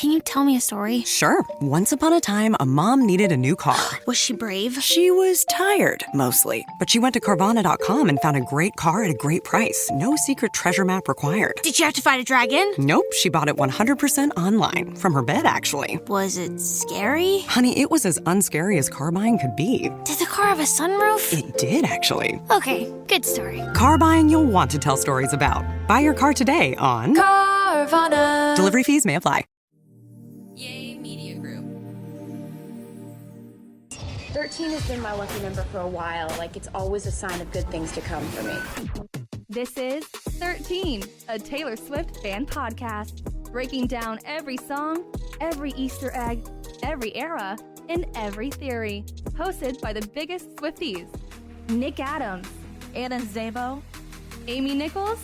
Can you tell me a story? Sure. Once upon a time, a mom needed a new car. Was she brave? She was tired, mostly. But she went to Carvana.com and found a great car at a great price. No secret treasure map required. Did she have to fight a dragon? Nope, she bought it 100% online. From her bed, actually. Was it scary? Honey, it was as unscary as car buying could be. Did the car have a sunroof? It did, actually. Okay, good story. Car buying you'll want to tell stories about. Buy your car today on Carvana. Delivery fees may apply. Yay Media Group. 13 has been my lucky number for a while. Like, it's always a sign of good things to come for me. This is 13, a Taylor Swift fan podcast, breaking down every song, every Easter egg, every era, and every theory. Hosted by the biggest Swifties, Nick Adams, Anna Szabo, Amy Nichols,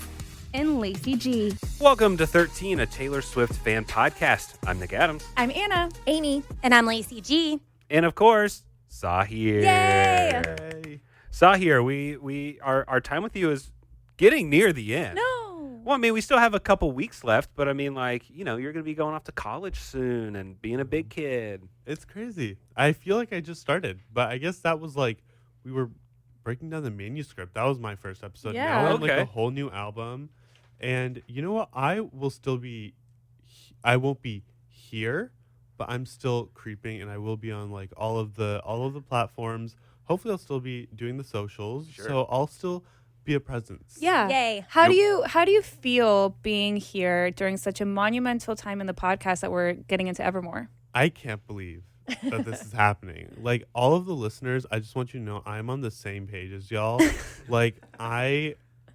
and Lacey G. Welcome to 13, a Taylor Swift fan podcast. I'm Nick Adams. I'm Anna. Amy. And I'm Lacey G. And of course, Saahir. Yay! Saahir, our time with you is getting near the end. No. Well, I mean, we still have a couple weeks left, but I mean, like, you know, you're going to be going off to college soon and being a big kid. It's crazy. I feel like I just started, but I guess that was like we were breaking down the manuscript. That was my first episode. Yeah. Now I'm like Okay. a whole new album. And you know what? I won't be here, but I'm still creeping, and I will be on like all of the platforms. Hopefully I'll still be doing the socials. Sure. So I'll still be a presence. Yeah. Yay. How do you feel being here during such a monumental time in the podcast that we're getting into Evermore? I can't believe that this is happening. Like, all of the listeners, I just want you to know I'm on the same page as y'all. Like,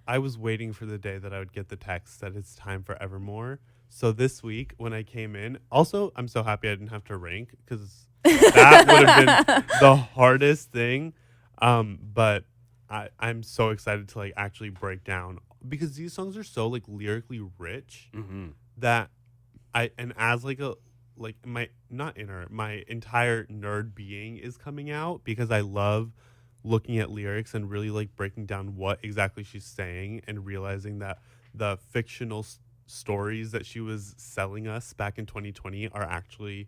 I was waiting for the day that I would get the text that it's time for Evermore. So this week when I came in, also, I'm so happy I didn't have to rank because that would have been the hardest thing. But I'm so excited to like actually break down, because these songs are so like lyrically rich that as like a like my entire nerd being is coming out, because I love looking at lyrics and really like breaking down what exactly she's saying and realizing that the fictional stories that she was selling us back in 2020 are actually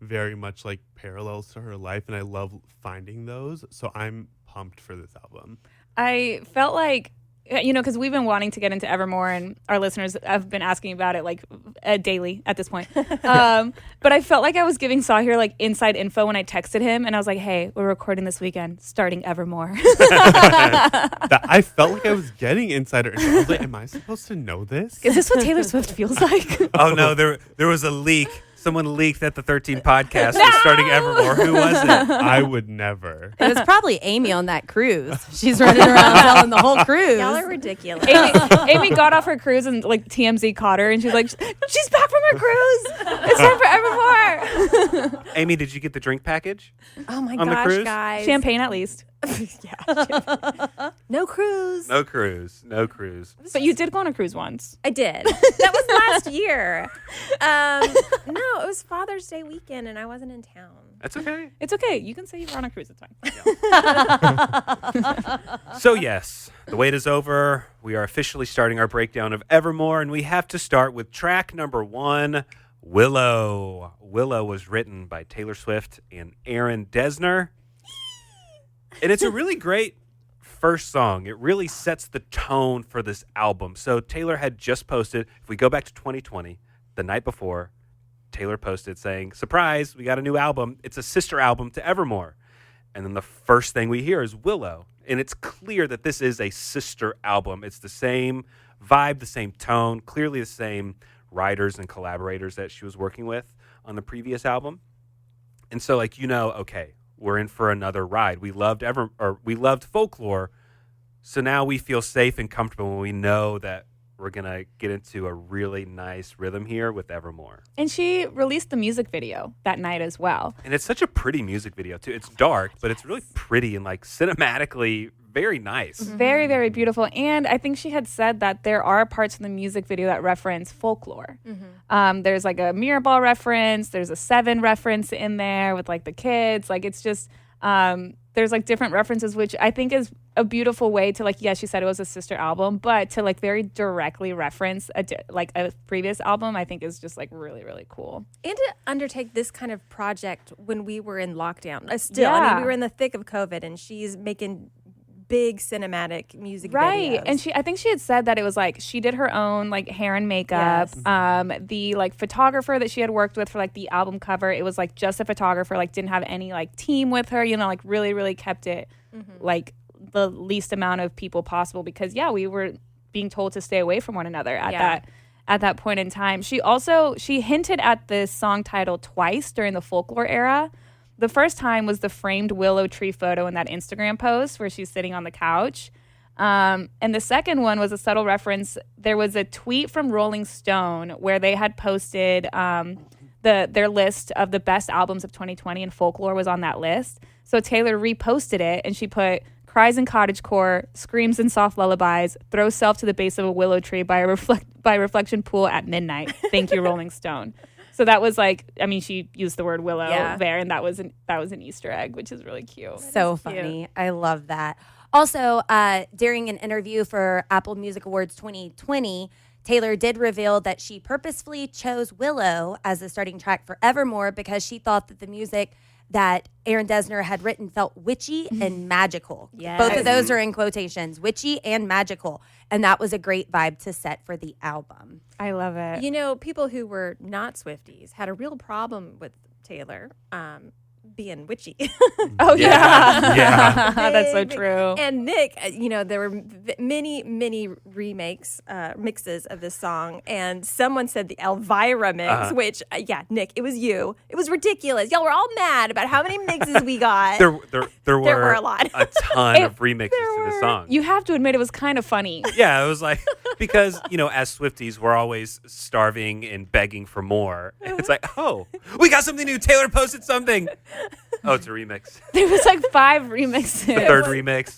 very much like parallels to her life, and I love finding those. So I'm pumped for this album. I felt like, you know, because we've been wanting to get into Evermore, and our listeners have been asking about it like daily at this point. But I felt like I was giving Saahir like inside info when I texted him, and I was like, "Hey, we're recording this weekend, starting Evermore." I felt like I was getting insider info. I was like, am I supposed to know this? Is this what Taylor Swift feels like? Oh, no, there was a leak. Someone leaked that the 13 podcast was starting Evermore. Who was it? I would never. It was probably Amy on that cruise. She's running around telling the whole cruise. Y'all are ridiculous. Amy got off her cruise and like TMZ caught her, and she's like, "She's back from her cruise. It's time for Evermore." Amy, did you get the drink package? Oh my On the gosh, cruise? guys. Champagne at least. No cruise. No cruise. No cruise. But you did go on a cruise once. I did. That was last year. No, it was Father's Day weekend, and I wasn't in town. That's okay. It's okay. You can say you were on a cruise. It's fine. So yes, the wait is over. We are officially starting our breakdown of Evermore, and we have to start with track number 1, Willow. Willow was written by Taylor Swift and Aaron Dessner. And it's a really great first song. It really sets the tone for this album. So Taylor had just posted, if we go back to 2020, the night before, Taylor posted saying, "Surprise, we got a new album. It's a sister album to Evermore." And then the first thing we hear is Willow. And it's clear that this is a sister album. It's the same vibe, the same tone, clearly the same writers and collaborators that she was working with on the previous album. And so, like, you know, okay, we're in for another ride. We loved Folklore, so now we feel safe and comfortable when we know that we're going to get into a really nice rhythm here with Evermore. And she released the music video that night as well. And it's such a pretty music video, too. It's dark, but it's really pretty and, like, cinematically very nice. Very, very beautiful. And I think she had said that there are parts in the music video that reference folklore. There's like a mirror ball reference. There's a Seven reference in there with like the kids. Like, it's just, there's like different references, which I think is a beautiful way to, like, yes, she said it was a sister album, but to, like, very directly reference a previous album, I think is just, like, really, really cool. And to undertake this kind of project when we were in lockdown. I mean, we were in the thick of COVID, and she's making big cinematic music videos. And I think she had said that it was like she did her own like hair and makeup. Yes. The like photographer that she had worked with for like the album cover, it was like just a photographer, like didn't have any like team with her, you know, like really, really kept it like the least amount of people possible because we were being told to stay away from one another at that point in time. She hinted at this song title twice during the folklore era. The first time was the framed willow tree photo in that Instagram post where she's sitting on the couch. And the second one was a subtle reference. There was a tweet from Rolling Stone where they had posted their list of the best albums of 2020, and Folklore was on that list. So Taylor reposted it, and she put, cries in cottagecore, screams in soft lullabies, throws self to the base of a willow tree by a reflection pool at midnight. Thank you, Rolling Stone. So that was like, I mean, she used the word willow there, and that was an Easter egg, which is really cute. So funny. I love that. Also, during an interview for Apple Music Awards 2020, Taylor did reveal that she purposefully chose Willow as the starting track for Evermore because she thought that the music that Aaron Dessner had written felt witchy and magical. Yes. Both of those are in quotations, witchy and magical. And that was a great vibe to set for the album. I love it. You know, people who were not Swifties had a real problem with Taylor being witchy. Oh, yeah. Yeah. That's so true. And Nick, you know, there were many remakes, mixes of this song. And someone said the Elvira mix, which, Nick, it was you. It was ridiculous. Y'all were all mad about how many mixes we got. There were a lot. a ton of remixes to the song. You have to admit it was kind of funny. Yeah, it was like, because, you know, as Swifties, we're always starving and begging for more. It's like, oh, we got something new. Taylor posted something. Oh, it's a remix. There was like 5 remixes. The third remix.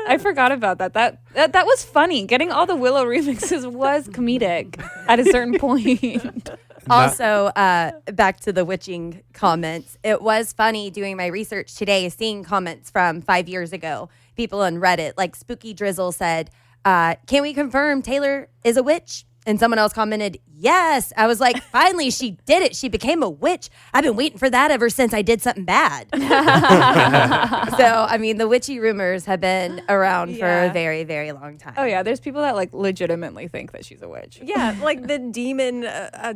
I forgot about that. That was funny. Getting all the Willow remixes was comedic at a certain point. Also, back to the witching comments, it was funny doing my research today, seeing comments from 5 years ago. People on Reddit, like Spooky Drizzle said, can we confirm Taylor is a witch? And someone else commented, yes. I was like, finally, she did it. She became a witch. I've been waiting for that ever since I did something bad. So, I mean, the witchy rumors have been around for a very, very long time. Oh, yeah. There's people that like legitimately think that she's a witch. Yeah, like the demon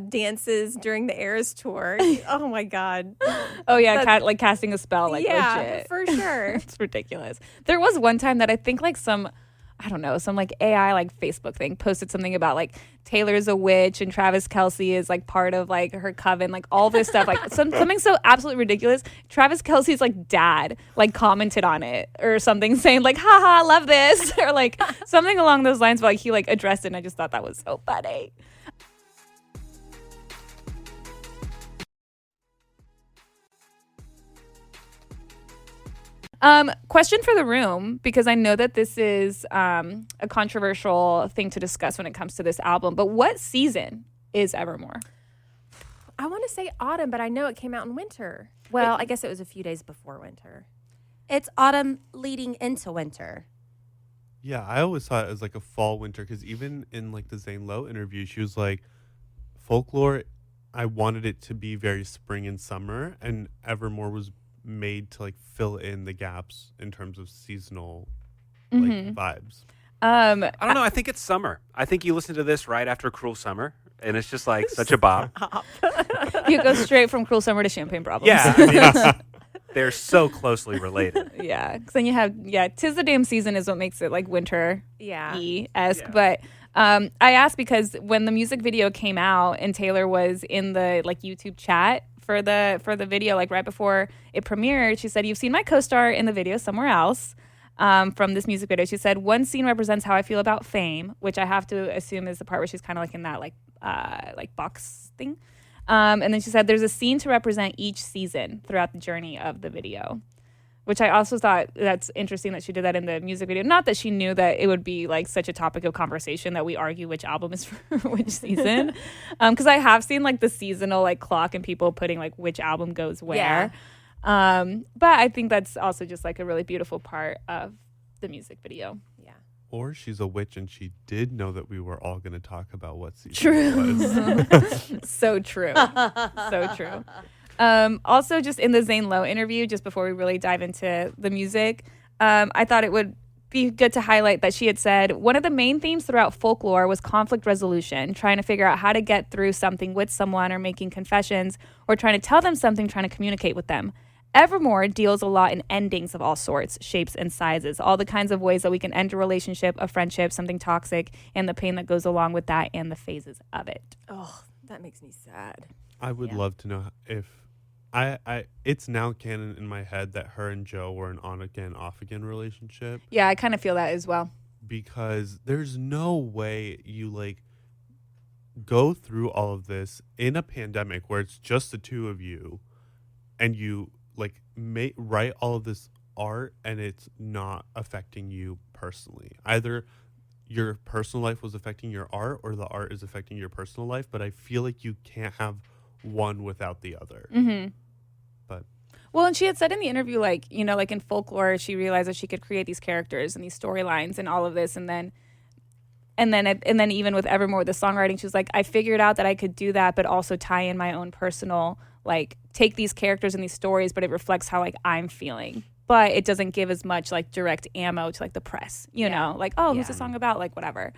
dances during the Eras tour. Oh, my God. Oh, yeah. Like casting a spell. Like, legit. For sure. It's ridiculous. There was one time that I think like some like AI like Facebook thing posted something about like Taylor's a witch and Travis Kelce is like part of like her coven, like all this stuff, like something so absolutely ridiculous. Travis Kelce's like dad like commented on it or something saying like, haha, love this, or like something along those lines, but like he like addressed it, and I just thought that was so funny. Question for the room, because I know that this is a controversial thing to discuss when it comes to this album, but what season is Evermore? I want to say autumn, but I know it came out in winter. Well, I guess it was a few days before winter. It's autumn leading into winter. Yeah, I always thought it was like a fall winter because even in like the Zane Lowe interview, she was like, Folklore, I wanted it to be very spring and summer, and Evermore was made to like fill in the gaps in terms of seasonal like vibes. I don't know. I think it's summer. I think you listen to this right after Cruel Summer, and it's just like such a bop. You go straight from Cruel Summer to Champagne Problems. Yeah, I mean, they're so closely related. Yeah, because then you have Tis the Damn Season is what makes it like winter-esque. But I asked because when the music video came out and Taylor was in the like YouTube chat for the video, like right before it premiered, she said, "You've seen my co-star in the video somewhere else." From this music video, she said, "One scene represents how I feel about fame," which I have to assume is the part where she's kind of like in that like box thing. And then she said, "There's a scene to represent each season throughout the journey of the video," which I also thought that's interesting that she did that in the music video. Not that she knew that it would be like such a topic of conversation that we argue which album is for which season. Because I have seen like the seasonal like clock and people putting like which album goes where. But I think that's also just like a really beautiful part of the music video. Yeah. Or she's a witch and she did know that we were all going to talk about what season True. it was. So true. So true. Also, just in the Zane Lowe interview, just before we really dive into the music, I thought it would be good to highlight that she had said one of the main themes throughout Folklore was conflict resolution, trying to figure out how to get through something with someone or making confessions or trying to tell them something, trying to communicate with them. Evermore deals a lot in endings of all sorts, shapes, and sizes, all the kinds of ways that we can end a relationship, a friendship, something toxic, and the pain that goes along with that and the phases of it. Oh, that makes me sad. I would love to know if it's now canon in my head that her and Joe were an on again, off again relationship. Yeah, I kind of feel that as well. Because there's no way you like go through all of this in a pandemic where it's just the two of you and you like write all of this art and it's not affecting you personally. Either your personal life was affecting your art or the art is affecting your personal life, but I feel like you can't have one without the other. Mm-hmm. But well, and she had said in the interview, like, you know, like in Folklore, she realized that she could create these characters and these storylines and all of this, and then even with Evermore, the songwriting, she was like, I figured out that I could do that, but also tie in my own personal, like, take these characters and these stories, but it reflects how like I'm feeling, but it doesn't give as much like direct ammo to like the press, you know, like, oh, who's the song about, like whatever.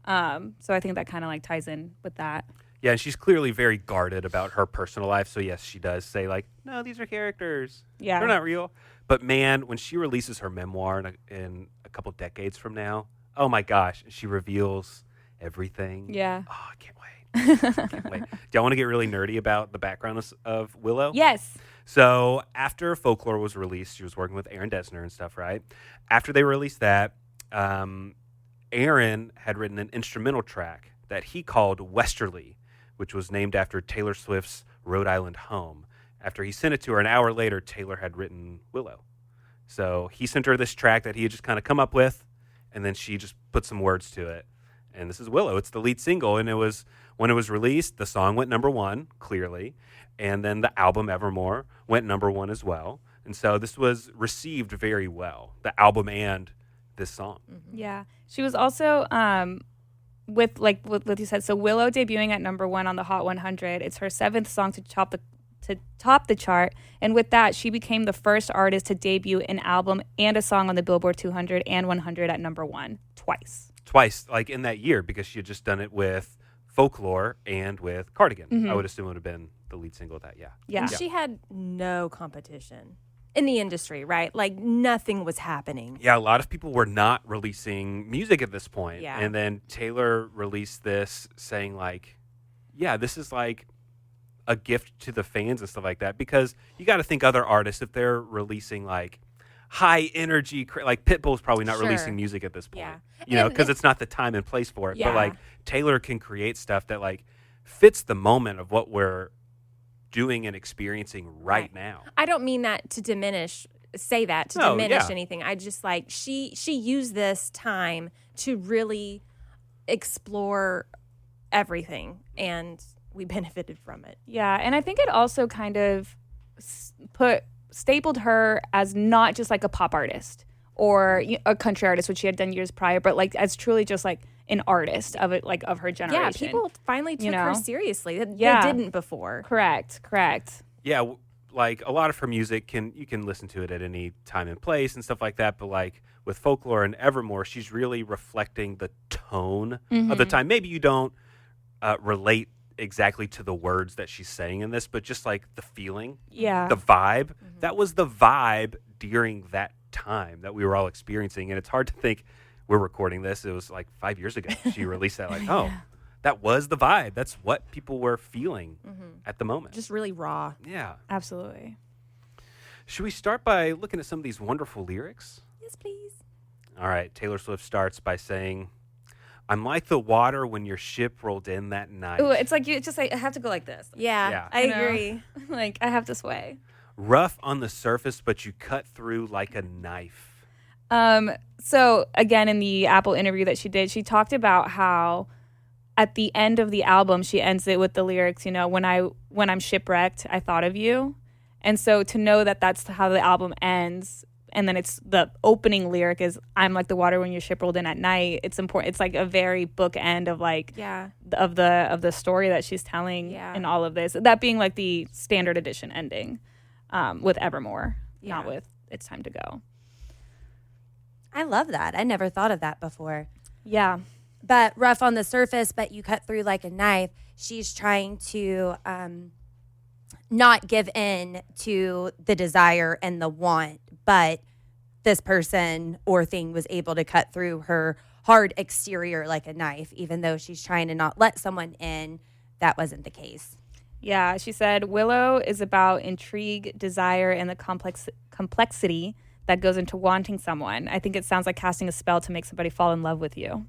So I think that kind of like ties in with that. Yeah, and she's clearly very guarded about her personal life. So, yes, she does say, like, no, these are characters. Yeah. They're not real. But, man, when she releases her memoir in a couple decades from now, oh, my gosh, she reveals everything. Yeah. Oh, I can't wait. I can't wait. Do y'all want to get really nerdy about the background of Willow? Yes. So, after Folklore was released, she was working with Aaron Dessner and stuff, right? After they released that, Aaron had written an instrumental track that he called Westerly, which was named after Taylor Swift's Rhode Island home. After he sent it to her, an hour later, Taylor had written Willow. So he sent her this track that he had just kind of come up with, and then she just put some words to it. And this is Willow. It's the lead single, and it was when it was released, the song went number one, clearly, and then the album Evermore went number one as well. And so this was received very well, the album and this song. Mm-hmm. Yeah. She was also... with what you said, so Willow debuting at number one on the Hot 100. It's her 7th song to top the chart, and with that, she became the first artist to debut an album and a song on the Billboard 200 and 100 at number one twice, like in that year, because she had just done it with Folklore and with Cardigan. Mm-hmm. I would assume it would have been the lead single of that. Yeah. And she had no competition in the industry, right? Like nothing was happening. Yeah, a lot of people were not releasing music at this point. Yeah. And then Taylor released this saying like, yeah, this is like a gift to the fans and stuff like that. Because you got to think other artists, if they're releasing like high energy, like Pitbull's probably not releasing music at this point. Yeah. You know, because it's not the time and place for it. Yeah. But like Taylor can create stuff that like fits the moment of what we're doing and experiencing right now. I don't mean that to diminish anything. I just like she used this time to really explore everything, and we benefited from it. Yeah, and I think it also kind of stapled her as not just like a pop artist or a country artist, which she had done years prior, but like as truly just like an artist of it, like of her generation. Yeah, people finally took her seriously. They didn't before. Correct. Yeah, like a lot of her music you can listen to it at any time and place and stuff like that. But like with Folklore and Evermore, she's really reflecting the tone of the time. Maybe you don't relate exactly to the words that she's saying in this, but just like the feeling, the vibe. That was the vibe during that time that we were all experiencing. And it's hard to think we're recording this. It was like 5 years ago. She released that like, that was the vibe. That's what people were feeling at the moment. Just really raw. Yeah. Absolutely. Should we start by looking at some of these wonderful lyrics? Yes, please. All right. Taylor Swift starts by saying, I'm like the water when your ship rolled in that night. Ooh, it's like I have to go like this. Yeah. I agree. Like I have to sway. Rough on the surface, but you cut through like a knife. So again, in the Apple interview that she did, she talked about how at the end of the album, she ends it with the lyrics, you know, when I'm shipwrecked, I thought of you. And so to know that that's how the album ends and then it's the opening lyric is I'm like the water when your ship rolled in at night. It's important. It's like a very bookend of like of the story that she's telling in all of this. That being like the standard edition ending with Evermore, not with It's Time to Go. I love that. I never thought of that before. Yeah. But rough on the surface, but you cut through like a knife. She's trying to not give in to the desire and the want, but this person or thing was able to cut through her hard exterior like a knife, even though she's trying to not let someone in. That wasn't the case. Yeah, she said, Willow is about intrigue, desire, and the complexity that goes into wanting someone. I think it sounds like casting a spell to make somebody fall in love with you.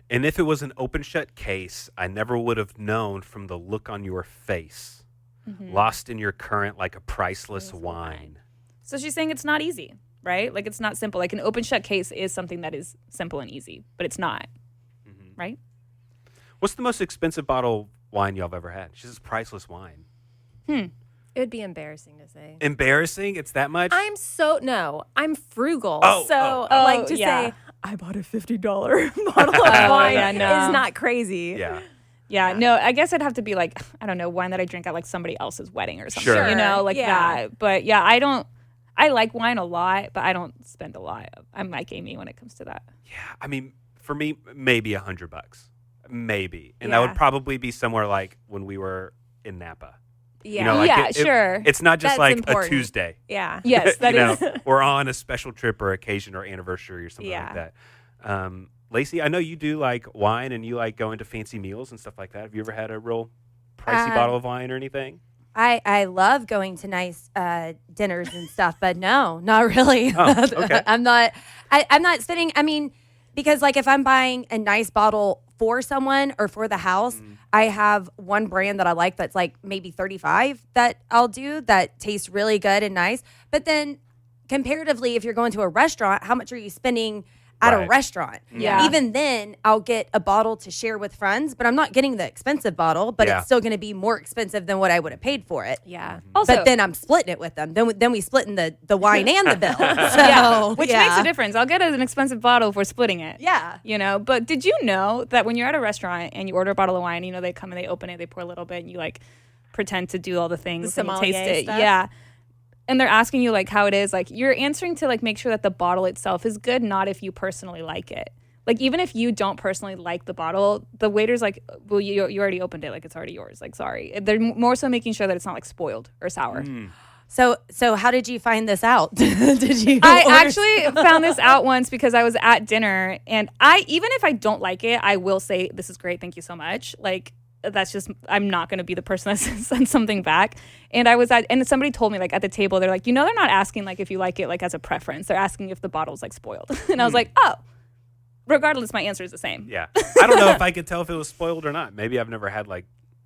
And if it was an open shut case, I never would have known from the look on your face. Lost in your current like a priceless wine. So she's saying it's not easy, right? Like it's not simple. Like an open shut case is something that is simple and easy, but it's not, right? What's the most expensive bottle of wine y'all have ever had? She says priceless wine. It would be embarrassing to say. Embarrassing? It's that much? I'm frugal. Oh, to yeah. say I bought a $50 bottle of wine is not crazy. Yeah. Yeah, no, I guess it'd have to be like, I don't know, wine that I drink at like somebody else's wedding or something, Sure. you know, like that. But yeah, I like wine a lot, but I don't spend a lot. I'm like Amy when it comes to that. Yeah. I mean, for me, maybe $100. Maybe. And that would probably be somewhere like when we were in Napa. Yeah. You know, like sure. It's not just That's like important. a Tuesday. Yeah. Yes, that is. We're on a special trip or occasion or anniversary or something like that. Lacey, I know you do like wine and you like going to fancy meals and stuff like that. Have you ever had a real pricey bottle of wine or anything? I love going to nice dinners and stuff, but no, not really. Oh, okay. I'm not spending, I mean, because like if I'm buying a nice bottle for someone or for the house, I have one brand that I like that's like maybe 35 that I'll do that tastes really good and nice. But then comparatively, if you're going to a restaurant, how much are you spending at a restaurant? Yeah. Even then, I'll get a bottle to share with friends, but I'm not getting the expensive bottle, but it's still going to be more expensive than what I would have paid for it. Yeah. Also, But then I'm splitting it with them. Then we splitting the wine and the bill. So, which makes a difference. I'll get an expensive bottle if we're splitting it. Yeah. You know, but did you know that when you're at a restaurant and you order a bottle of wine, you know, they come and they open it, they pour a little bit, and you like pretend to do all the things The and you sommelier taste it. stuff? Yeah. And they're asking you like how it is. Like you're answering to like make sure that the bottle itself is good, not if you personally like it. Like even if you don't personally like the bottle, the waiter's like, well, you already opened it. Like it's already yours. Like sorry. They're more so making sure that it's not like spoiled or sour. So how did you find this out? Did you? I actually found this out once because I was at dinner, and even if I don't like it, I will say this is great. Thank you so much. Like that's just, I'm not going to be the person that sends something back. And and somebody told me like at the table, they're like, you know, they're not asking like if you like it like as a preference. They're asking if the bottle's like spoiled. And I was like, oh, regardless, my answer is the same. Yeah. I don't know if I could tell if it was spoiled or not. Maybe I've never had like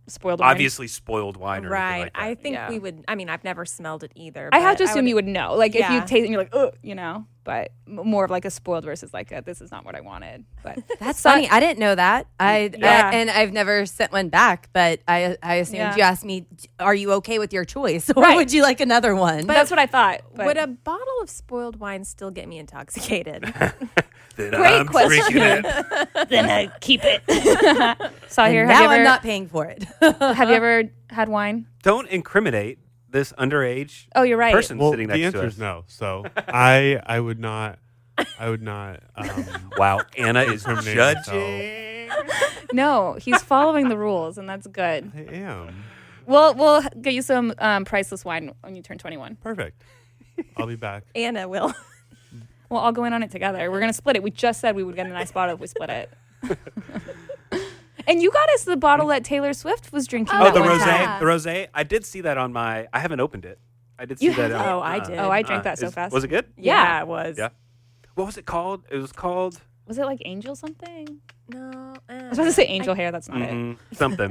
Spoiled wine. obviously spoiled wine or anything like that. I think we would. I mean, I've never smelled it either. I have but to assume you would know. Like if you Yeah. taste it and you're like, oh, you know, but more of like a spoiled versus like this is not what I wanted. But That's funny. I didn't know that. Yeah. And I've never sent one back, but I assumed Yeah. you asked me, are you okay with your choice? Or Right. would you like another one? But that's what I thought. But Would a bottle of spoiled wine still get me intoxicated? Then Great I'm question. drinking it. then I keep it. Saahir, And now I'm not paying for it. have you ever had wine? Don't incriminate this underage Oh, you're right. person Well, sitting the next to answer us. is no. So I would not. Wow, Anna is Incriminate judging. No, he's following the rules, and that's good. I am We'll get you some priceless wine when you turn 21. perfect. I'll be back. Anna will. We'll all go in on it together. We're going to split it. We just said we would get a nice bottle if we split it. And you got us the bottle that Taylor Swift was drinking. Oh, that the one rosé. time. The rosé. I did see that on my. I haven't opened it. I did see You that. haven't? Oh, I did. Oh, I drank that so fast. Was it good? Yeah, it was. Yeah. What was it called? It was called Was it like angel something? No. I was supposed to say angel hair. That's not it. something.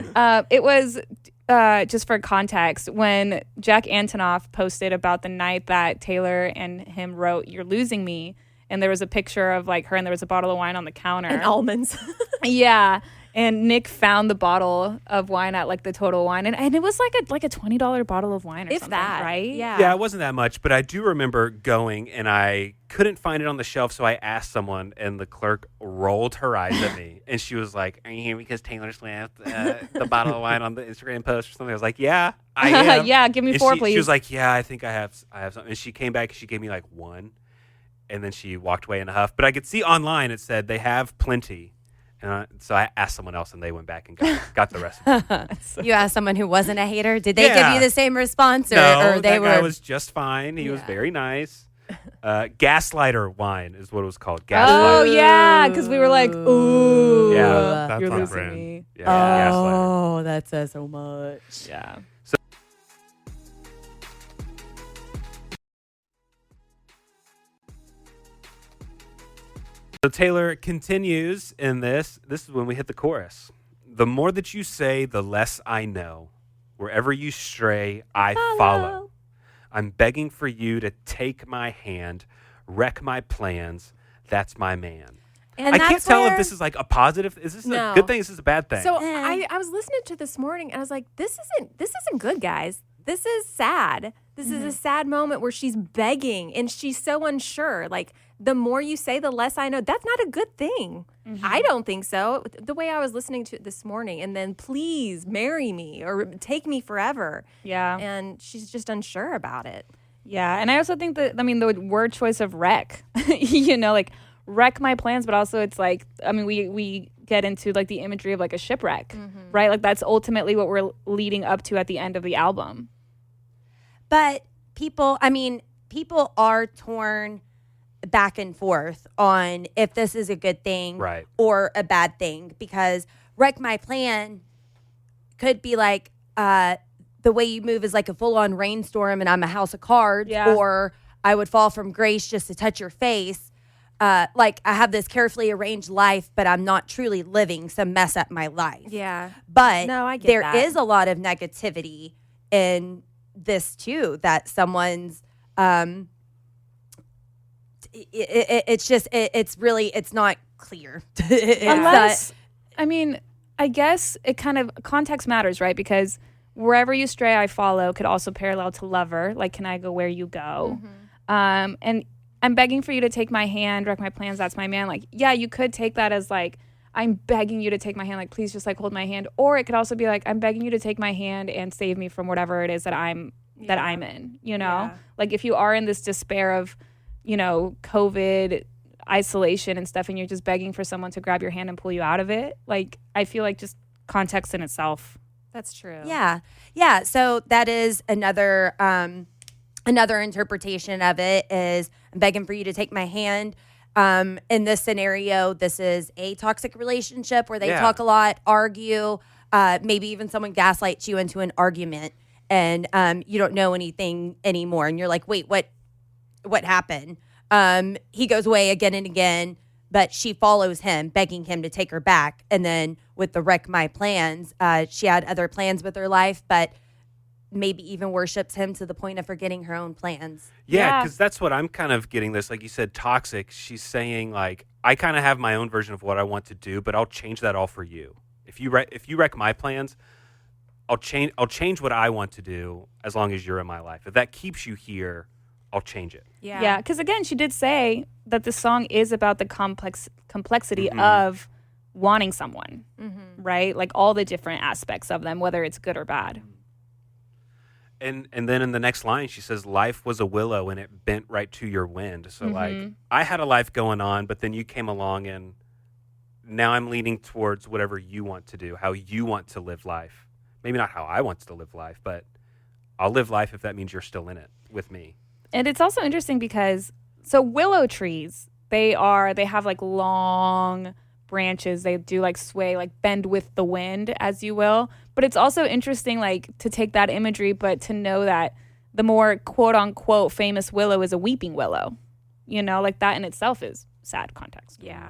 It was, just for context, when Jack Antonoff posted about the night that Taylor and him wrote You're Losing Me, and there was a picture of like her and there was a bottle of wine on the counter. And almonds. Yeah. And Nick found the bottle of wine at like the Total Wine, and it was like a $20 bottle of wine or If something, that, right? Yeah, it wasn't that much, but I do remember going and I couldn't find it on the shelf, so I asked someone, and the clerk rolled her eyes at me, and she was like, "Are you here because Taylor Swift the bottle of wine on the Instagram post or something?" I was like, "Yeah, I am." Yeah, give me And 4, she please. She was like, "Yeah, I think I have something." And she came back, she gave me like one, and then she walked away in a huff. But I could see online it said they have plenty. And so I asked someone else, and they went back and got the rest of it. You asked someone who wasn't a hater. Did they give Yeah. you the same response, or, No, or they that were? guy was just fine. He was Yeah. very nice. Gaslighter wine is what it was called. Oh Gaslighter. yeah, because we were like, ooh, Yeah. That's you're on losing brand. me. Yeah, Gaslighter. Oh, that says so much. Yeah. So Taylor continues in this. This is when we hit the chorus. The more that you say, the less I know. Wherever you stray, I follow. I'm begging for you to take my hand, wreck my plans. That's my man. And I can't that's tell if where- this is like a positive. Is this No. a good thing? Is this a bad thing? So I was listening to this morning and I was like, this isn't good, guys. This is sad. This is a sad moment where she's begging and she's so unsure. Like, the more you say, the less I know. That's not a good thing. I don't think so. The way I was listening to it this morning, and then please marry me or take me forever. Yeah. And she's just unsure about it. Yeah, and I also think that, I mean, the word choice of wreck, like wreck my plans, but also it's like, I mean, we get into like the imagery of like a shipwreck, right? Like that's ultimately what we're leading up to at the end of the album. But people are torn back and forth on if this is a good thing Right. or a bad thing, because wreck my plan could be like the way you move is like a full-on rainstorm and I'm a house of cards, Yeah. or I would fall from grace just to touch your face. Like I have this carefully arranged life, but I'm not truly living, so mess up my life. Yeah. But No, I get there that. is a lot of negativity in this too, that someone's it's not clear. It's Unless, I mean, I guess it kind of, context matters, right? Because wherever you stray, I follow could also parallel to lover. Like, can I go where you go? And I'm begging for you to take my hand, wreck my plans, that's my man. Like, yeah, you could take that as like, I'm begging you to take my hand, like, please just like hold my hand. Or it could also be like, I'm begging you to take my hand and save me from whatever it is that I'm in, Yeah. Like if you are in this despair of, COVID isolation and stuff, and you're just begging for someone to grab your hand and pull you out of it. Like, I feel like just context in itself. That's true. Yeah. So that is another interpretation of it is I'm begging for you to take my hand. In this scenario, this is a toxic relationship where they talk a lot, argue, maybe even someone gaslights you into an argument, and you don't know anything anymore, and you're like, wait, what happened? He goes away again and again, but she follows him, begging him to take her back. And then with the wreck my plans, she had other plans with her life, but maybe even worships him to the point of forgetting her own plans. Yeah, because that's what I'm kind of getting this. Like you said, toxic. She's saying like, I kind of have my own version of what I want to do, but I'll change that all for you. If you wreck my plans, I'll change what I want to do as long as you're in my life. If that keeps you here, I'll change it. Yeah, because again, she did say that the song is about the complexity of wanting someone, right? Like all the different aspects of them, whether it's good or bad. And then in the next line, she says, life was a willow and it bent right to your wind. So like, I had a life going on, but then you came along and now I'm leaning towards whatever you want to do, how you want to live life. Maybe not how I want to live life, but I'll live life if that means you're still in it with me. And it's also interesting because, so willow trees, they have like long branches. They do like sway, like bend with the wind, as you will. But it's also interesting, like, to take that imagery, but to know that the more quote unquote famous willow is a weeping willow. Like that in itself is sad context. Yeah.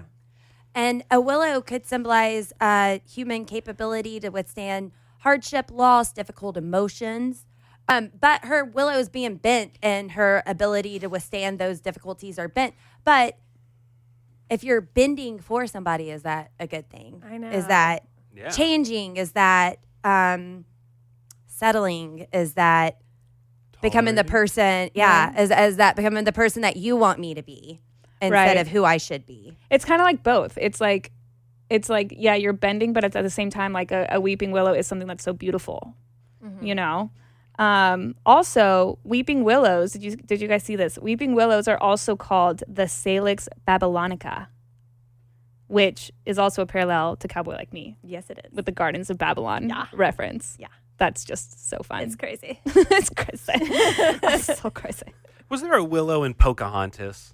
And a willow could symbolize human capability to withstand hardship, loss, difficult emotions. But her willow is being bent, and her ability to withstand those difficulties are bent. But if you're bending for somebody, is that a good thing? I know. Is that Yeah. changing? Is that settling? Is that becoming the person? Yeah. Is that becoming the person that you want me to be instead of who I should be? It's kind of like both. It's like, yeah, you're bending, but it's at the same time, like a weeping willow is something that's so beautiful, you know? Also, weeping willows, did you guys see this? Weeping willows are also called the Salix babylonica, which is also a parallel to Cowboy Like Me. Yes, it is. With the Gardens of Babylon reference. Yeah. That's just so fun. It's crazy. It's crazy. It's so crazy. Was there a willow in Pocahontas?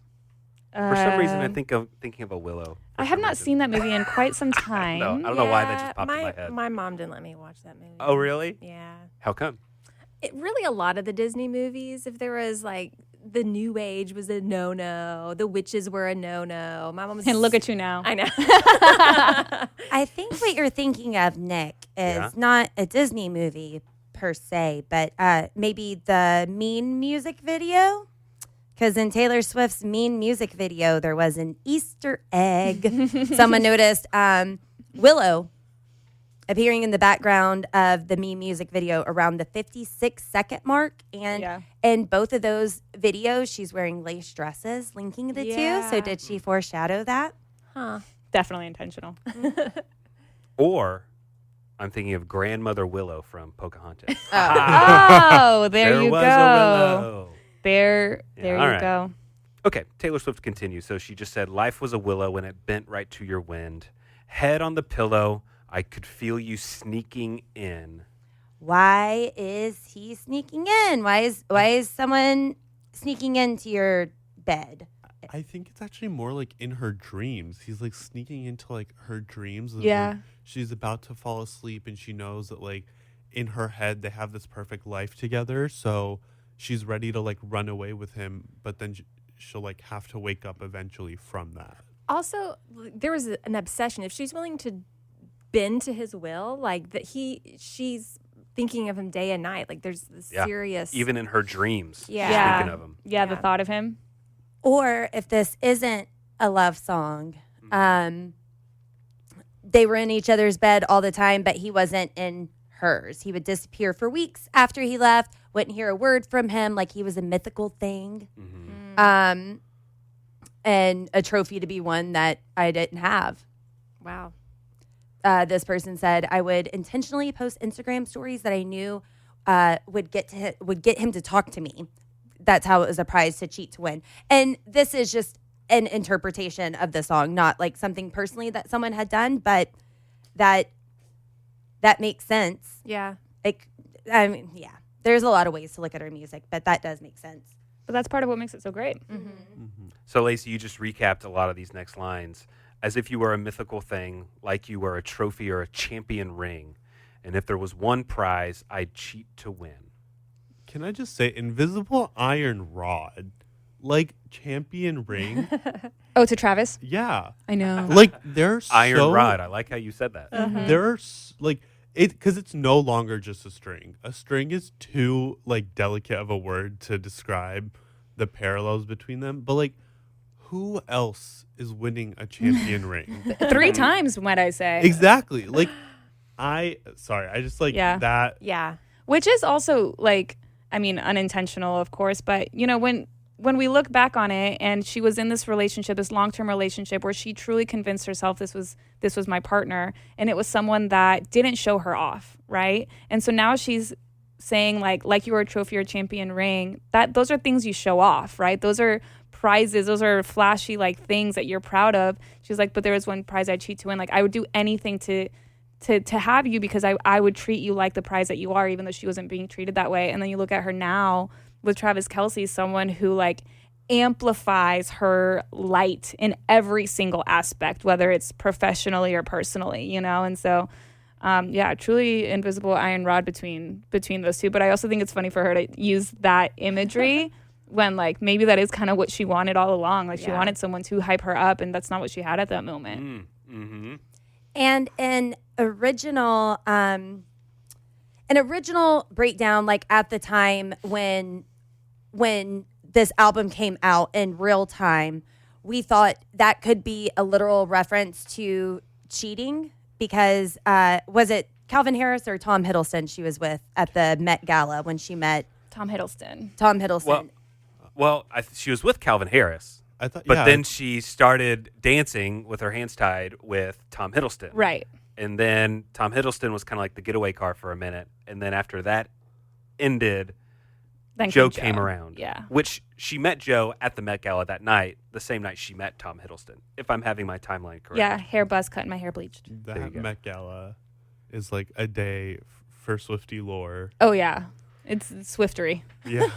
For some reason, I thinking of a willow. I have not seen that movie in quite some time. No, I don't know why that just popped in my head. My mom didn't let me watch that movie. Oh, really? Yeah. How come? Really, a lot of the Disney movies, if there was like the New Age was a no-no, the witches were a no-no. My mom was. And look at you now. I know. I think what you're thinking of, Nick, is not a Disney movie per se, but maybe the Mean music video. Because in Taylor Swift's Mean music video, there was an Easter egg. Someone noticed Willow appearing in the background of the Mean music video around the 56-second mark. And in both of those videos, she's wearing lace dresses linking the two. So did she foreshadow that? Huh. Definitely intentional. Or I'm thinking of Grandmother Willow from Pocahontas. Oh, there you was go. A willow. There you right. go. Okay, Taylor Swift continues. So she just said, life was a willow and it bent right to your wind. Head on the pillow, I could feel you sneaking in. Why is he sneaking in? Why is someone sneaking into your bed? I think it's actually more like in her dreams. He's like sneaking into like her dreams. Yeah. She's about to fall asleep and she knows that like in her head they have this perfect life together. So she's ready to like run away with him, but then she'll like have to wake up eventually from that. Also, there was an obsession. If she's willing to bend to his will, like that she's thinking of him day and night. Like there's this serious. Even in her dreams. Yeah. Speaking of him. Yeah, the thought of him. Or if this isn't a love song, they were in each other's bed all the time, but he wasn't in hers. He would disappear for weeks after he left, wouldn't hear a word from him, like he was a mythical thing. Mm-hmm. And a trophy to be won that I didn't have. Wow. This person said, I would intentionally post Instagram stories that I knew would get him to talk to me. That's how it was a prize to cheat to win. And this is just an interpretation of the song, not like something personally that someone had done, but that makes sense. Yeah. There's a lot of ways to look at her music, but that does make sense. But that's part of what makes it so great. Mm-hmm. Mm-hmm. So, Lacey, you just recapped a lot of these next lines as if you were a mythical thing, like you were a trophy or a champion ring. And if there was one prize, I'd cheat to win. Can I just say, invisible iron rod, like champion ring? Oh, to Travis? Yeah. I know. Like, they're Iron rod. I like how you said that. They're like, because it's no longer just a string. A string is too, like, delicate of a word to describe the parallels between them. But, like, who else is winning a champion ring? 3 times, might I say. Exactly. Like, I just like that. Yeah. Which is also like, I mean, unintentional, of course, but you know, when we look back on it and she was in this relationship, this long-term relationship where she truly convinced herself this was my partner, and it was someone that didn't show her off, right? And so now she's saying like you were a trophy or champion ring, that those are things you show off, right? Those are prizes, those are flashy like things that you're proud of. She's like, but there was one prize I'd cheat to win. Like I would do anything to have you because I would treat you like the prize that you are, even though she wasn't being treated that way. And then you look at her now with Travis Kelce, someone who like amplifies her light in every single aspect, whether it's professionally or personally, you know? And so, truly invisible iron rod between those two. But I also think it's funny for her to use that imagery when like maybe that is kind of what she wanted all along. Like she wanted someone to hype her up, and that's not what she had at that moment. Mm-hmm. And an original breakdown, like at the time when this album came out in real time, we thought that could be a literal reference to cheating because was it Calvin Harris or Tom Hiddleston she was with at the Met Gala when she met Tom Hiddleston. Tom Hiddleston? Well, she was with Calvin Harris. I thought, But then she started dancing with her hands tied with Tom Hiddleston. Right. And then Tom Hiddleston was kind of like the getaway car for a minute. And then after that ended, Then Joe came came around. Yeah. Which she met Joe at the Met Gala that night, the same night she met Tom Hiddleston, if I'm having my timeline correct. Yeah, hair buzz cut and my hair bleached. There you that go. Met Gala is like a day for Swiftie lore. Oh, yeah. It's Swiftery. Yeah.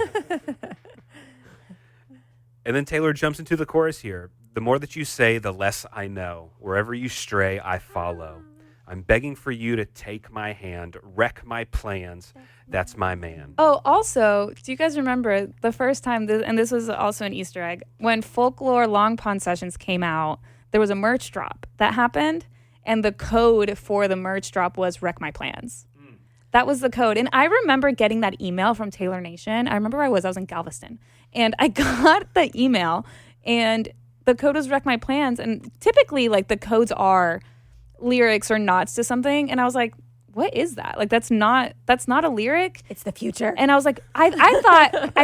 And then Taylor jumps into the chorus here. The more that you say, the less I know. Wherever you stray, I follow. I'm begging for you to take my hand, wreck my plans. That's my man. Oh, also, do you guys remember the first time, and this was also an Easter egg, when Folklore Long Pond Sessions came out, there was a merch drop that happened, and the code for the merch drop was wreck my plans. That was the code. And I remember getting that email from Taylor Nation. I remember where I was in Galveston. And I got the email, and the code was wreck my plans. And typically, like, the codes are lyrics or nods to something. And I was like, what is that? Like, that's not a lyric. It's the future. And I was like, I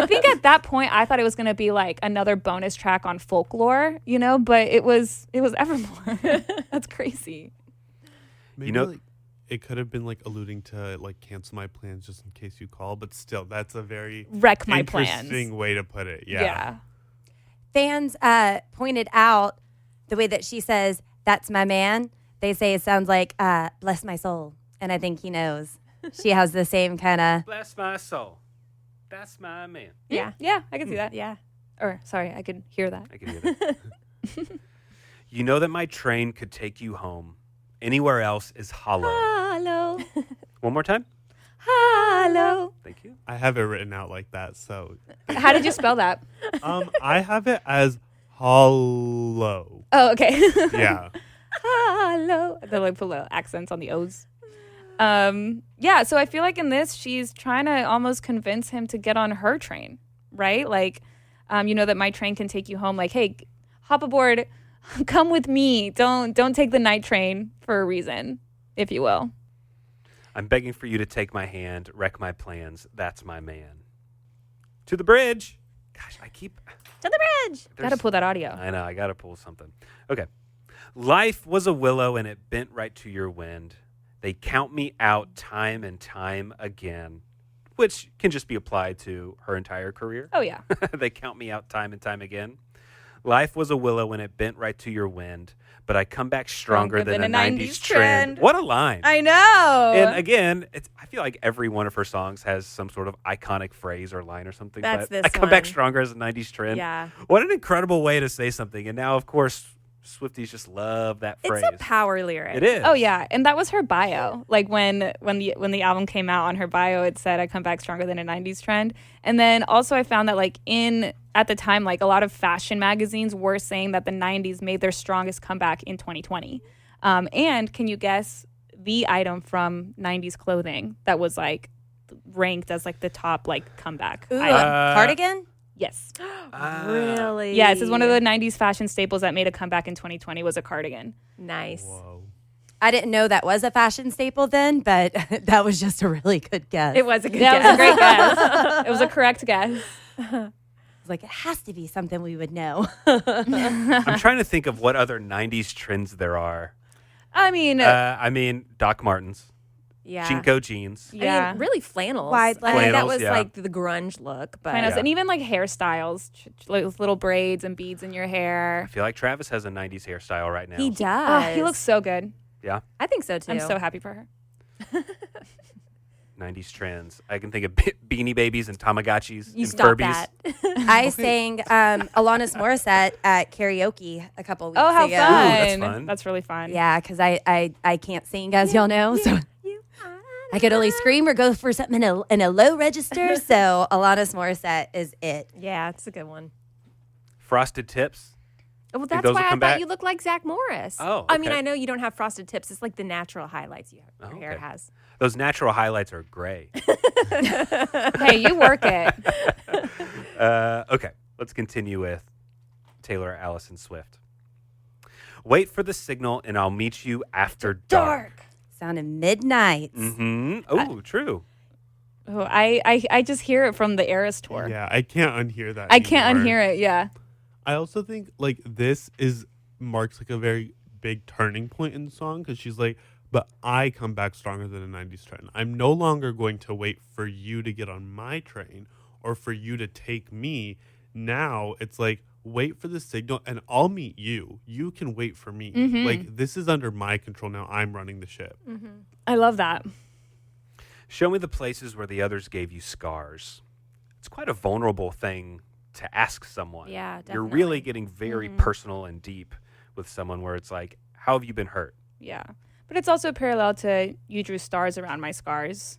think at that point, I thought it was going to be like another bonus track on Folklore, but it was Evermore. That's crazy. Maybe like, it could have been like alluding to like cancel my plans just in case you call, but still, that's a very wreck my plans. Interesting way to put it. Yeah. Fans pointed out the way that she says, "That's my man." They say it sounds like "bless my soul," and I think he knows. She has the same kind of Bless my soul. That's my man. Yeah. Yeah, I can see that. Yeah. Or, sorry, I could hear that. I can hear that. You know that my train could take you home. Anywhere else is hollow. Hello. One more time. Hello. Thank you. I have it written out like that. So How did you spell that? I have it as hollow. Oh, okay. Yeah. Hello. They like put little accents on the O's. Yeah, so I feel like in this, she's trying to almost convince him to get on her train, right? Like, that my train can take you home. Like, hey, hop aboard, come with me. Don't take the night train for a reason, if you will. I'm begging for you to take my hand, wreck my plans. That's my man. To the bridge. Gosh, I keep... To the bridge. Gotta pull that audio. I know, I gotta pull something. Okay. Life was a willow and it bent right to your wind. They count me out time and time again, which can just be applied to her entire career. Oh, yeah. They count me out time and time again. Life was a willow and it bent right to your wind, but I come back stronger than a 90s trend. What a line. I know. And again, I feel like every one of her songs has some sort of iconic phrase or line or something. That's but this I come back one. stronger as a 90s trend. Yeah. What an incredible way to say something. And now, of course, Swifties just love that phrase. It's a power lyric. It is. Oh yeah, and that was her bio. Like when the album came out, on her bio it said, "I come back stronger than a '90s trend." And then also I found that like at the time, like a lot of fashion magazines were saying that the '90s made their strongest comeback in 2020. And can you guess the item from '90s clothing that was like ranked as like the top like comeback Ooh, item? cardigan. Yes. Really? Yes, it's one of the '90s fashion staples that made a comeback in 2020 was a cardigan. Nice. Whoa. I didn't know that was a fashion staple then, but that was just a really good guess. It was a good Yeah, guess. it was a great guess. It was a correct guess. I was like, it has to be something we would know. I'm trying to think of what other 90s trends there are. I mean, Doc Martens, Yeah. Jinko jeans. yeah. I mean, really flannels. Wide I mean, that Flannels, was yeah. like the grunge look, but Kind of, Yeah. and even like hairstyles, like with little braids and beads in your I hair. feel like Travis has a 90s hairstyle right now. he does. Oh, he looks so good. Yeah, I think so too. I'm so happy for her. 90s trends. I can think of Beanie Babies and Tamagotchis You and stop Furbies. that. I sang Alanis Morissette at karaoke a couple weeks Oh, how ago. fun. that's fun. That's really fun. Yeah, because I can't sing, as y'all know, so I could only scream or go for something in a low register. So Alanis Morissette is it. Yeah, it's a good one. Frosted Tips. Well, Think that's those why will I come thought back? you look like Zach Morris. Oh, I mean, okay. I know you don't have frosted tips. It's like the natural highlights your Oh, hair okay. has. Those natural highlights are gray. Hey, you work it. Okay, let's continue with Taylor Allison Swift. Wait for the signal and I'll meet you after dark. Sounded midnight. Mm-hmm. Oh, true. Oh, I just hear it from the Eras tour. Yeah, I can't unhear that. I can't anymore. unhear it. Yeah. I also think like this is marks like a very big turning point in the song because she's like, but I come back stronger than a 90s trend. I'm no longer going to wait for you to get on my train or for you to take me. Now it's like, wait for the signal and I'll meet you. You can wait for me. Like, this is under my control now. I'm running the ship. I love that. Show me the places where the others gave you scars. It's quite a vulnerable thing to ask someone. Yeah, You're definitely. really getting very personal and deep with someone where it's like, how have you been hurt? Yeah. But it's also parallel to you drew stars around my scars,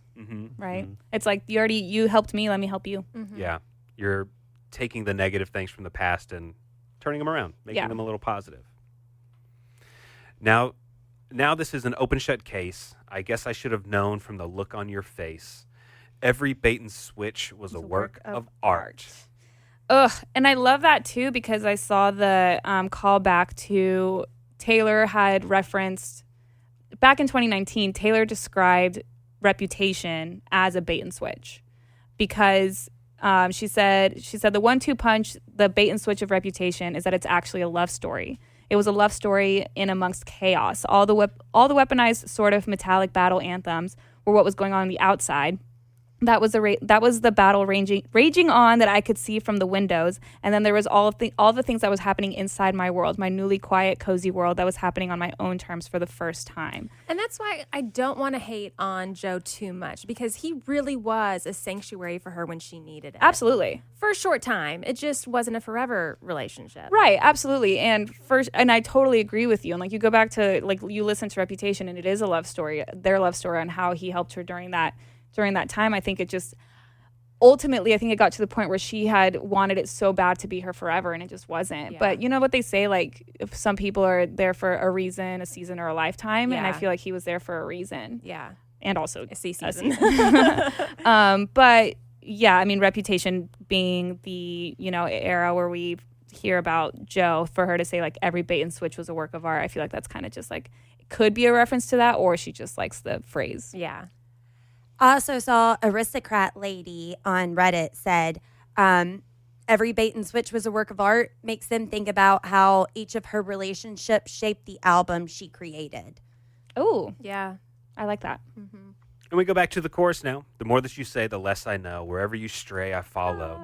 right? It's like you helped me, let me help you. Yeah. You're taking the negative things from the past and turning them around, making Yeah. them a little positive. Now this is an open shut case. I guess I should have known from the look on your face. Every bait and switch was a work of art. Ugh. And I love that too because I saw the callback to Taylor had referenced back in 2019, Taylor described Reputation as a bait and switch because she said the 1-2 punch, the bait and switch of Reputation is that it's actually a love story. It was a love story in amongst chaos. All the weaponized sort of metallic battle anthems were what was going on the outside. That was the battle raging on that I could see from the windows, and then there was all the things that was happening inside my world, my newly quiet, cozy world that was happening on my own terms for the first time. And that's why I don't want to hate on Joe too much because he really was a sanctuary for her when she needed it. Absolutely. For a short time. It just wasn't a forever relationship. Right, absolutely. And I totally agree with you. And like you go back to like you listen to Reputation and it is a love story, their love story on how he helped her during that time. I think it just ultimately I think it got to the point where she had wanted it so bad to be her forever and it just wasn't. Yeah. But you know what they say, like if some people are there for a reason, a season, or a lifetime, and I Yeah. feel like he was there for a reason. Yeah. And also A season. but yeah, I mean, Reputation being the, era where we hear about Joe, for her to say like every bait and switch was a work of art, I feel like that's kind of just like, it could be a reference to that, or she just likes the phrase. Yeah. I also saw Aristocrat Lady on Reddit said, every bait and switch was a work of art, makes them think about how each of her relationships shaped the album she created. Oh, Yeah. I like that. And we go back to the chorus now. The more that you say, the less I know. Wherever you stray, I follow.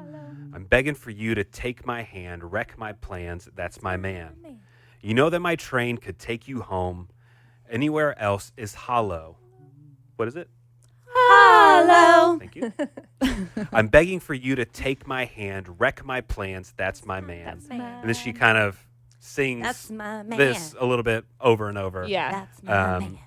I'm begging for you to take my hand, wreck my plans. That's my man. You know that my train could take you home. Anywhere else is hollow. What is it? Hello. Thank you. I'm begging for you to take my hand, wreck my plans. That's my man. And then she kind of sings That's my man. this a little bit over and over. Yeah. That's my Um, man.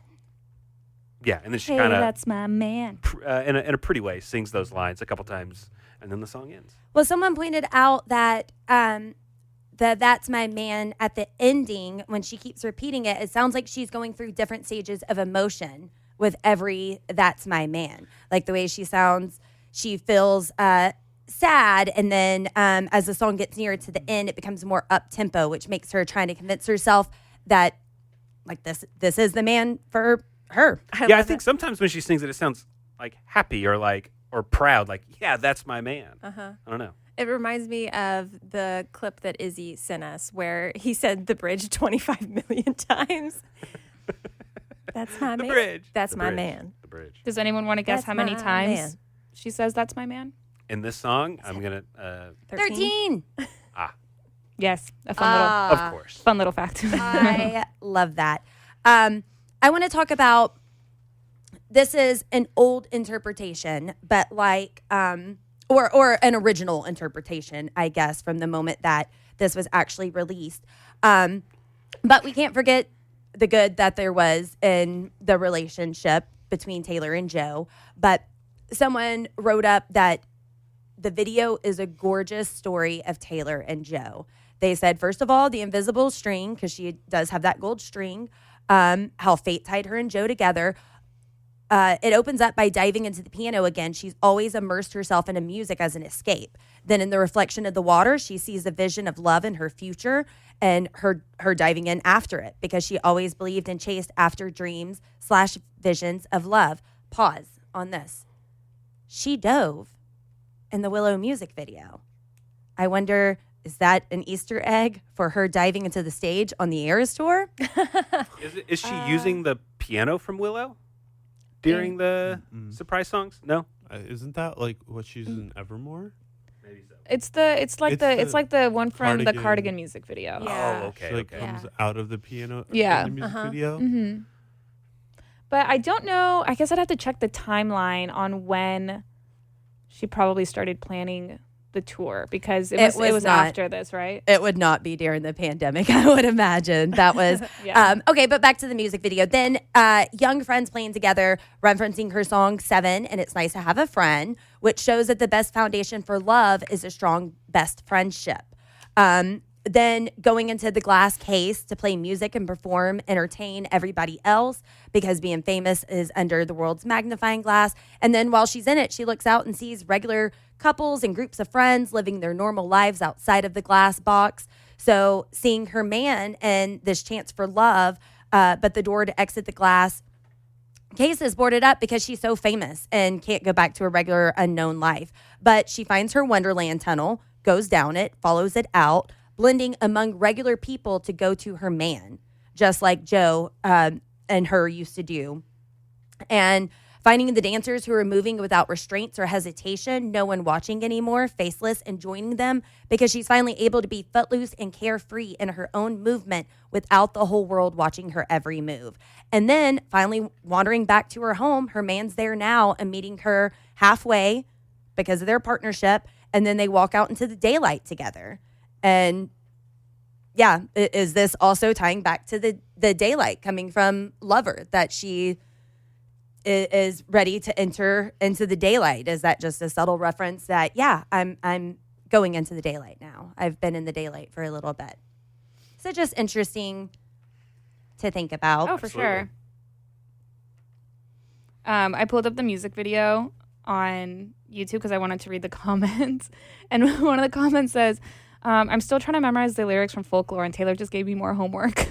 Yeah, and then she Hey, kind of, that's my man. in a pretty way, sings those lines a couple times, and then the song ends. Well, someone pointed out that That's My Man at the ending, when she keeps repeating it, it sounds like she's going through different stages of emotion with every That's My Man. Like the way she sounds, she feels sad, and then as the song gets nearer to the end, it becomes more up-tempo, which makes her trying to convince herself that like this is the man for her. I think sometimes when she sings it, it sounds like happy or proud, like, yeah, that's my man. I don't know. It reminds me of the clip that Izzy sent us where he said the bridge 25 million times. That's my man. bridge. That's The my bridge. man. The bridge. Does anyone want to guess That's how many my times man. she says that's my man? In this song, I'm going to, 13. Yes, a fun of course. little fact. I love that. I want to talk about, this is an old interpretation, but like, or an original interpretation, I guess, from the moment that this was actually released. But we can't forget the good that there was in the relationship between Taylor and Joe. But someone wrote up that the video is a gorgeous story of Taylor and Joe. They said, first of all, the invisible string, because she does have that gold string, how fate tied her and Joe together. it opens up by diving into the piano again. She's always immersed herself into music as an escape. Then in the reflection of the water, she sees a vision of love in her future and her diving in after it because she always believed and chased after dreams / visions of love. Pause on this. She dove in the Willow music video. I wonder, is that an Easter egg for her diving into the stage on the Eras tour? Is she using the piano from Willow during the surprise songs? No? Isn't that like what she's in Evermore? Maybe so. It's like the one from the Cardigan. Cardigan music video. Yeah. Oh, okay. She like okay. comes out of the piano Yeah. in the music video. Mm-hmm. But I don't know. I guess I'd have to check the timeline on when she probably started planning the tour because it was not. after this, right? It would not be during the pandemic, I would imagine. That was Yeah. okay. But back to the music video. Then young friends playing together, referencing her song 7, and It's Nice to Have a Friend, which shows that the best foundation for love is a strong best friendship. Then going into the glass case to play music and perform, entertain everybody else because being famous is under the world's magnifying glass. And then while she's in it, she looks out and sees regular couples and groups of friends living their normal lives outside of the glass box. So seeing her man and this chance for love, but the door to exit the glass case is boarded up because she's so famous and can't go back to a regular unknown life. But she finds her Wonderland tunnel, goes down it, follows it out, blending among regular people to go to her man, just like Joe and her used to do. And finding the dancers who are moving without restraints or hesitation, no one watching anymore, faceless, and joining them because she's finally able to be footloose and carefree in her own movement without the whole world watching her every move. And then finally wandering back to her home, her man's there now and meeting her halfway because of their partnership. And then they walk out into the daylight together. And yeah, is this also tying back to the daylight coming from Lover, that she is ready to enter into the daylight? Is that just a subtle reference that, yeah, I'm going into the daylight now. I've been in the daylight for a little bit. So just interesting to think about. Oh, for sure. I pulled up the music video on YouTube because I wanted to read the comments. And one of the comments says, I'm still trying to memorize the lyrics from Folklore, and Taylor just gave me more homework.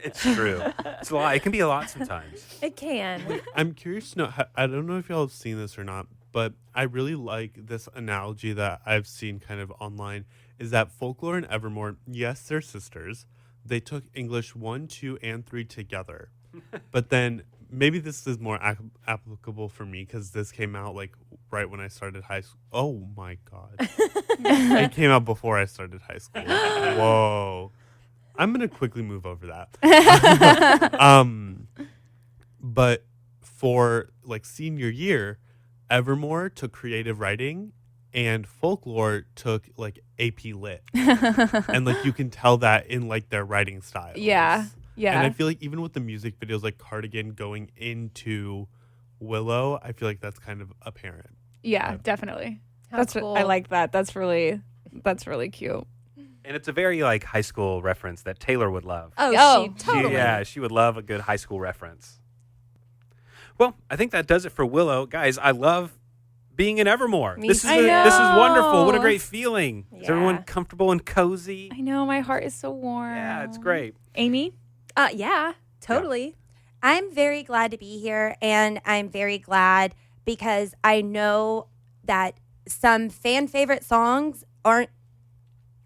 It's true. It's a lot. It can be a lot sometimes. It can. I'm curious to know, I don't know if y'all have seen this or not, but I really like this analogy that I've seen kind of online, is that Folklore and Evermore, yes, they're sisters. They took English 1, 2, and 3 together. But then maybe this is more applicable for me because this came out like right when I started high school. Oh my God. It came out before I started high school. Whoa. I'm going to quickly move over that. But for like senior year, Evermore took creative writing and Folklore took like AP Lit. And like you can tell that in like their writing style. Yeah. Yeah. And I feel like even with the music videos like Cardigan going into Willow, I feel like that's kind of apparent. Yeah, definitely. How That's cool. I like that. That's really cute. And it's a very like high school reference that Taylor would love. Oh, She totally. She would love a good high school reference. Well, I think that does it for Willow. Guys, I love being in Evermore. Me This too. is I this is wonderful. What a know. great feeling. Is everyone Yeah. comfortable and cozy? I know, my heart is so warm. Yeah, it's great. Amy? Yeah, totally. I'm very glad to be here, and I'm very glad because I know that some fan favorite songs aren't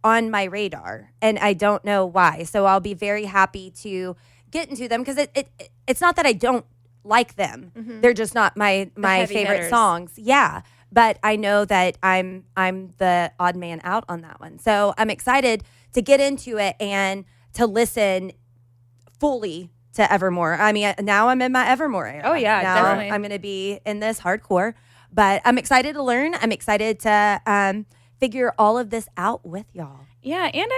on my radar, and I don't know why. So I'll be very happy to get into them because it's not that I don't like them. They're just not my heavy favorite hitters. songs. Yeah. But I know that I'm the odd man out on that one. So I'm excited to get into it and to listen fully to Evermore. I mean, now I'm in my Evermore era. Oh, yeah, now definitely. I'm going to be in this hardcore, but I'm excited to learn. I'm excited to figure all of this out with y'all. Yeah, and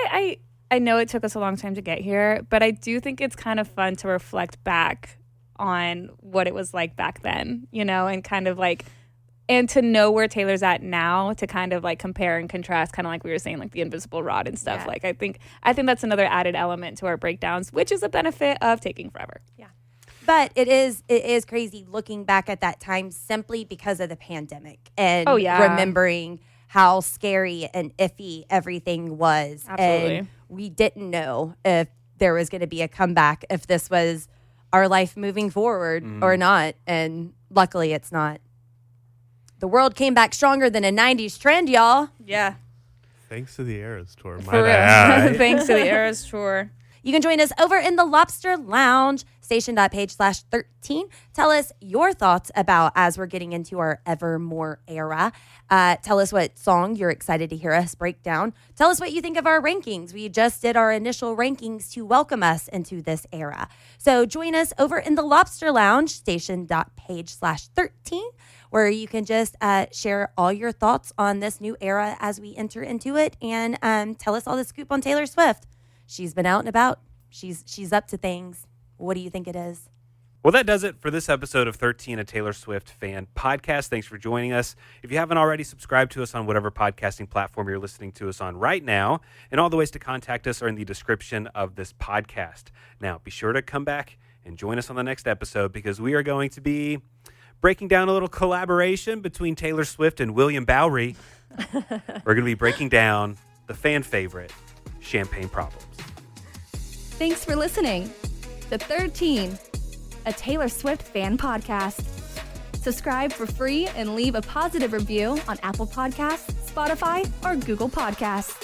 I know it took us a long time to get here, but I do think it's kind of fun to reflect back on what it was like back then, you know, and kind of like, and to know where Taylor's at now to kind of like compare and contrast, kind of like we were saying, like the invisible rod and stuff. Yeah. Like I think that's another added element to our breakdowns, which is a benefit of taking forever. But it is crazy looking back at that time simply because of the pandemic and Oh, yeah. remembering how scary and iffy everything was. Absolutely. And we didn't know if there was going to be a comeback, if this was our life moving forward or not. And luckily it's not. The world came back stronger than a 90s trend, y'all. Yeah. Thanks to the Eras tour. For My real. bad. Right. Thanks to the Eras tour. You can join us over in the Lobster Lounge, station.page/13. Tell us your thoughts about as we're getting into our Evermore era. Tell us what song you're excited to hear us break down. Tell us what you think of our rankings. We just did our initial rankings to welcome us into this era. So join us over in the Lobster Lounge, station.page/13, where you can just share all your thoughts on this new era as we enter into it, and tell us all the scoop on Taylor Swift. She's been out and about. She's up to things. What do you think it is? Well, that does it for this episode of 13, a Taylor Swift fan podcast. Thanks for joining us. If you haven't already, subscribe to us on whatever podcasting platform you're listening to us on right now. And all the ways to contact us are in the description of this podcast. Now, be sure to come back and join us on the next episode, because we are going to be breaking down a little collaboration between Taylor Swift and William Bowery. We're going to be breaking down the fan favorite, Champagne Problems. Thanks for listening to 13, a Taylor Swift fan podcast. Subscribe for free and leave a positive review on Apple Podcasts, Spotify, or Google Podcasts.